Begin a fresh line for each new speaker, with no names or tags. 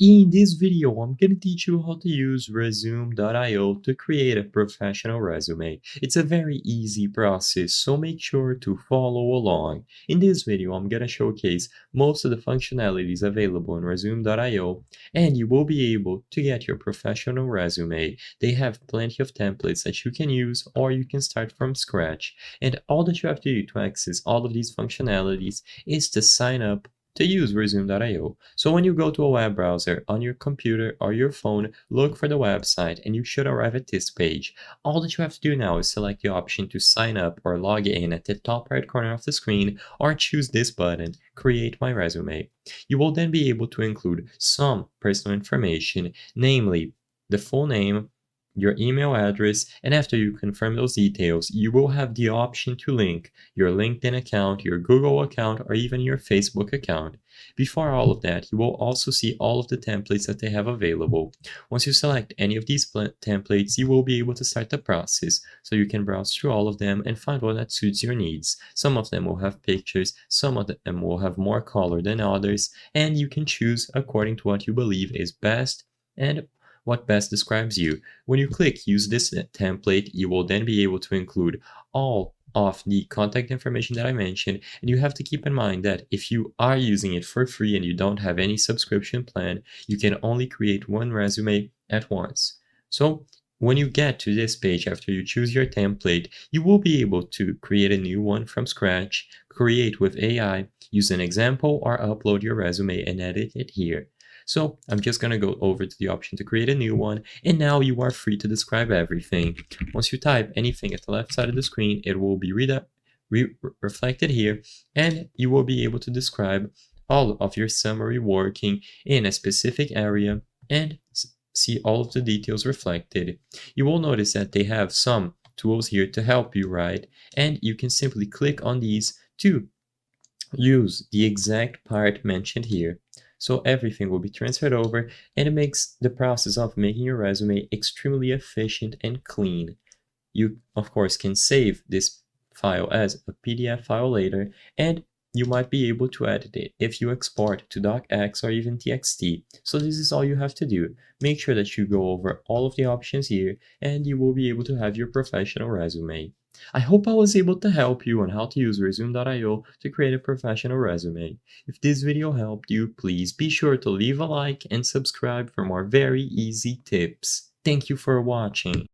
In this video, I'm gonna teach you how to use Resume.io to create a professional resume. It's a very easy process, so make sure to follow along. In this video, I'm gonna showcase most of the functionalities available in Resume.io, and you will be able to get your professional resume. They have plenty of templates that you can use, or you can start from scratch. And all that you have to do to access all of these functionalities is to sign up to use Resume.io. So when you go to a web browser on your computer or your phone, look for the website and you should arrive at this page. All that you have to do now is select the option to sign up or log in at the top right corner of the screen, or choose this button, Create My Resume. You will then be able to include some personal information, namely the full name, your email address, and after you confirm those details, you will have the option to link your LinkedIn account, your Google account, or even your Facebook account. Before all of that, you will also see all of the templates that they have available. Once you select any of these templates, you will be able to start the process, so you can browse through all of them and find one that suits your needs. Some of them will have pictures, some of them will have more color than others, and you can choose according to what you believe is best and what best describes you. When you click use this template, you will then be able to include all of the contact information that I mentioned, and you have to keep in mind that if you are using it for free and you don't have any subscription plan, you can only create one resume at once. So when you get to this page after you choose your template, you will be able to create a new one from scratch, create with AI, use an example, or upload your resume and edit it here. So I'm just going to go over to the option to create a new one, and now you are free to describe everything. Once you type anything at the left side of the screen, it will be reflected here, and you will be able to describe all of your summary working in a specific area and see all of the details reflected. You will notice that they have some tools here to help you write, and you can simply click on these to use the exact part mentioned here. So everything will be transferred over, and it makes the process of making your resume extremely efficient and clean. You, of course, can save this file as a PDF file later, and you might be able to edit it if you export to docx or even txt. So this is all you have to do. Make sure that you go over all of the options here, and you will be able to have your professional resume. I hope I was able to help you on how to use Resume.io to create a professional resume. If this video helped you, please be sure to leave a like and subscribe for more very easy tips. Thank you for watching.